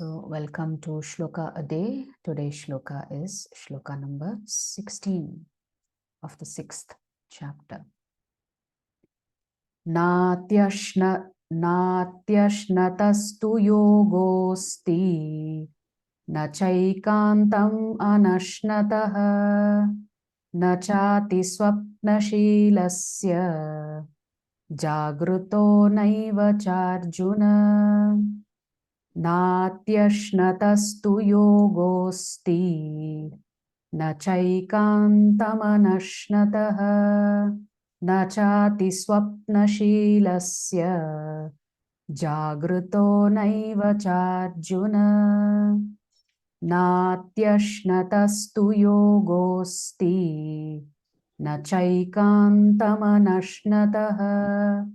So welcome to Shloka a Day. Today's Shloka is Shloka number 16 of the 6th chapter. Natyashnatastu yogosti na chaikantam anashnataha na chati swapnashilasya jagruto naiva charjuna. Natyashnatastu yogosti na chaikantamanashnataha na chati swapnashilasya jagruto naiva charjuna. Natyashnatastu yogosti na chaikantamanashnataha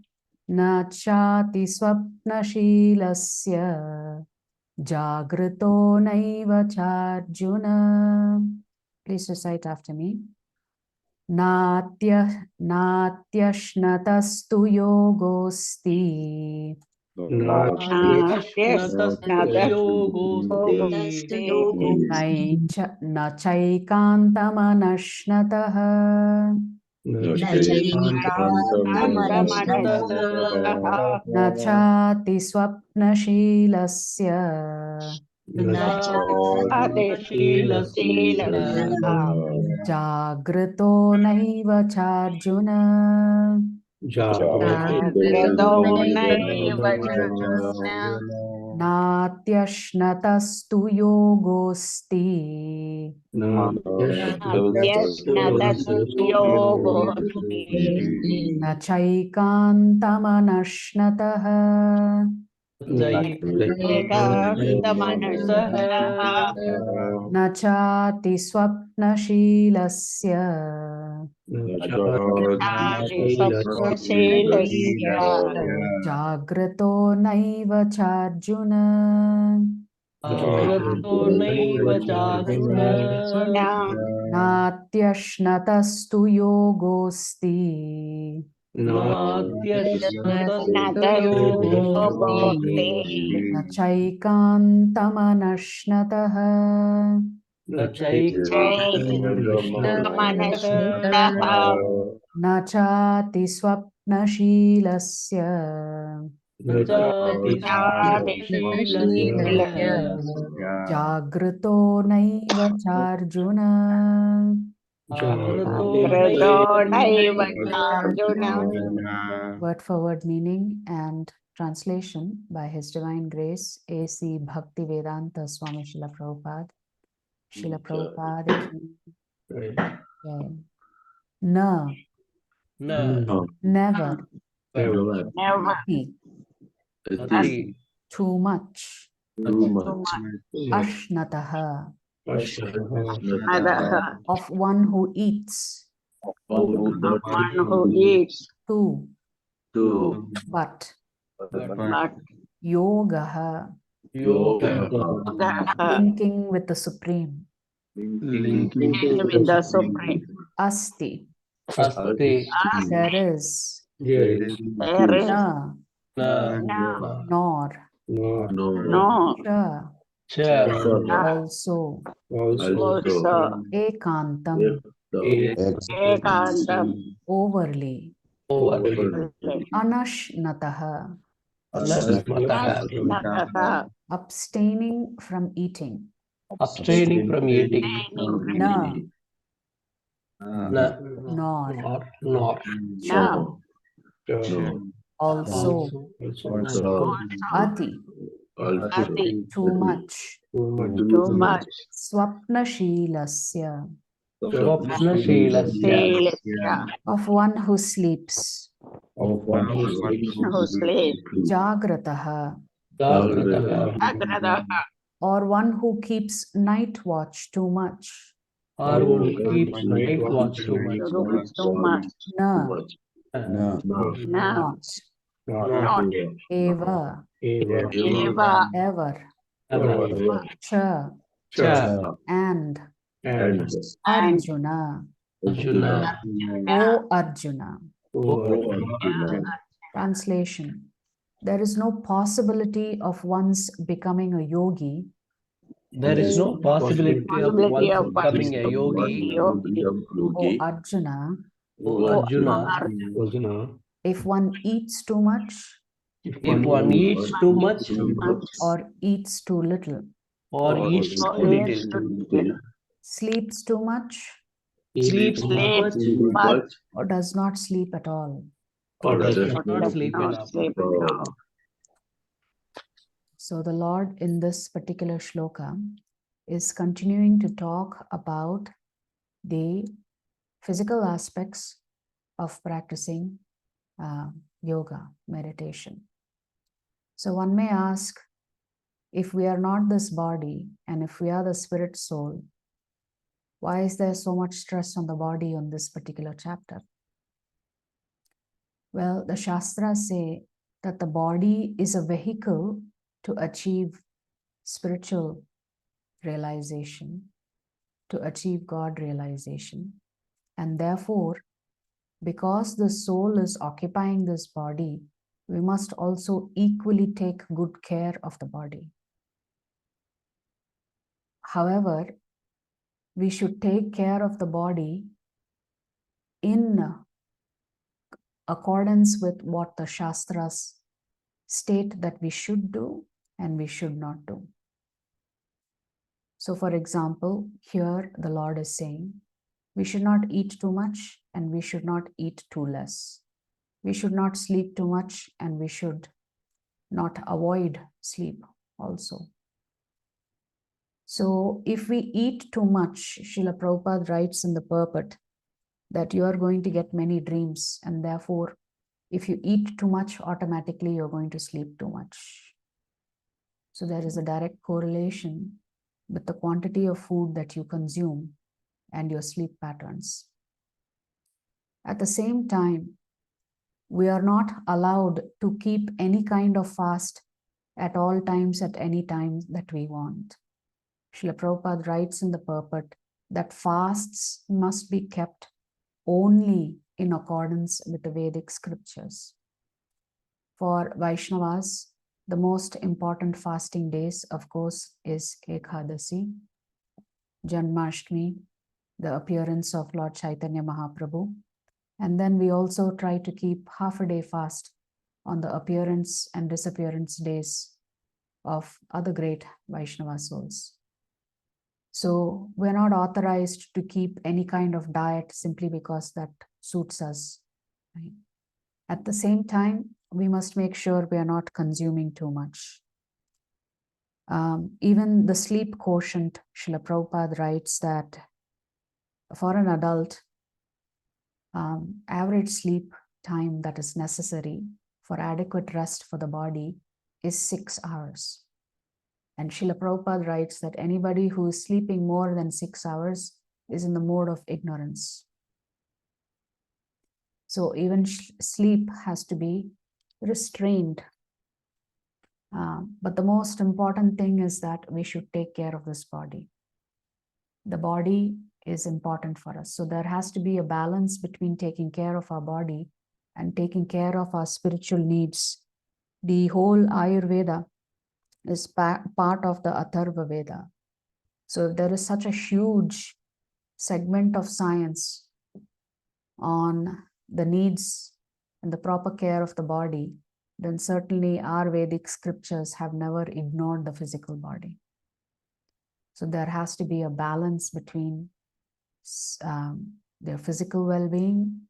na chati swapnashilasya Jagruto naiva charjuna. Please recite after me. Natyashnatastu yogosti. Na chaikantamanashnataha. Na chati swapnashilasya Jagruto naiva charjuna. Natyashnatastu yogosti na chaikantamanashnataha na chati swapnashilasya Jagruto naiva charjuna. Natyashnatastu yogosti na chaikantamanashnataha na chati swapnashilasya Jagruto naiva charjuna. Word for word meaning and translation by His Divine Grace A.C. Bhaktivedanta Swami Srila Prabhupada. Srila Prabhupada ki jai. Na, never, ati, too much, ashnataha, of one who eats, two, but, yogaha, linking with the Supreme, asti, there is, na, nor, cha, also, ekantam, overly, anashnataha, abstaining from eating, na, nor, cha, also, ati, too much, swapnashilasya, of one who sleeps, jagrataha, or one who keeps night watch too much, na, not, eva, ever, cha, and, Arjuna, O Arjuna. Translation. there is no possibility of one's becoming a yogi. There is no possibility of once becoming a yogi. O Arjuna, O Arjuna, if one eats too much if one eats too much or eats too little, or eats too little, sleeps too much sleeps too much or does not sleep at all. or does not sleep enough. So the Lord in this particular shloka is continuing to talk about the physical aspects of practicing yoga, meditation. So one may ask, if we are not this body and if we are the spirit soul, why is there so much stress on the body on this particular chapter? Well, the Shastras say that the body is a vehicle to achieve spiritual realization, to achieve God realization. And therefore, because the soul is occupying this body, we must also equally take good care of the body. However, we should take care of the body in accordance with what the Shastras state that we should do and we should not do. So, for example, here the Lord is saying, we should not eat too much and we should not eat too less. We should not sleep too much and we should not avoid sleep also. So if we eat too much, Srila Prabhupada writes in the purport that you are going to get many dreams, and therefore if you eat too much, automatically you're going to sleep too much. So there is a direct correlation with the quantity of food that you consume and your sleep patterns. At the same time, we are not allowed to keep any kind of fast at all times, at any time that we want. Srila Prabhupada writes in the purport that fasts must be kept only in accordance with the Vedic scriptures. For Vaishnavas, the most important fasting days, of course, is Ekadasi, Janmashtami, the appearance of Lord Chaitanya Mahaprabhu. And then we also try to keep half a day fast on the appearance and disappearance days of other great Vaishnava souls. So we're not authorized to keep any kind of diet simply because that suits us. Right? At the same time, we must make sure we are not consuming too much. Even the sleep quotient, Srila Prabhupada writes that for an adult, average sleep time that is necessary for adequate rest for the body is 6 hours. And Srila Prabhupada writes that anybody who is sleeping more than 6 hours is in the mode of ignorance. So even sleep has to be restrained. But the most important thing is that we should take care of this body. The body is important for us. So there has to be a balance between taking care of our body and taking care of our spiritual needs. The whole Ayurveda is part of the Atharva Veda. So if there is such a huge segment of science on the needs and the proper care of the body, then certainly our Vedic scriptures have never ignored the physical body. So there has to be a balance between their physical well-being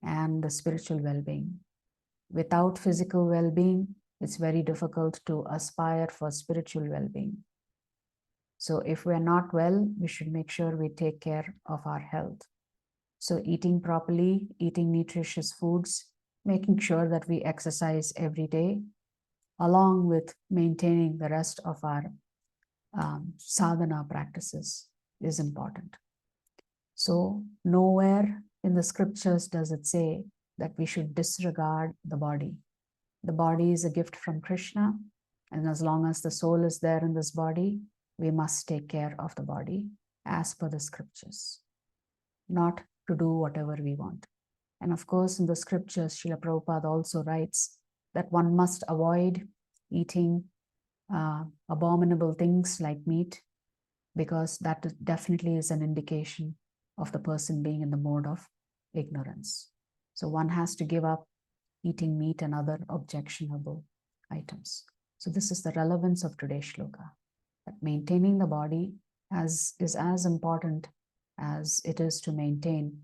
and the spiritual well-being. Without physical well-being, it's very difficult to aspire for spiritual well-being. So if we're not well, we should make sure we take care of our health. So eating properly, eating nutritious foods, making sure that we exercise every day, along with maintaining the rest of our sadhana practices is important. So nowhere in the scriptures does it say that we should disregard the body. The body is a gift from Krishna, and as long as the soul is there in this body, we must take care of the body as per the scriptures, not to do whatever we want. And of course, in the scriptures, Srila Prabhupada also writes that one must avoid eating abominable things like meat, because that definitely is an indication of the person being in the mode of ignorance. So one has to give up eating meat and other objectionable items. So this is the relevance of today's shloka, that maintaining the body is as important as it is to maintain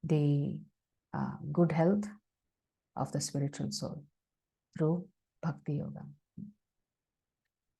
the good health of the spiritual soul through bhakti yoga.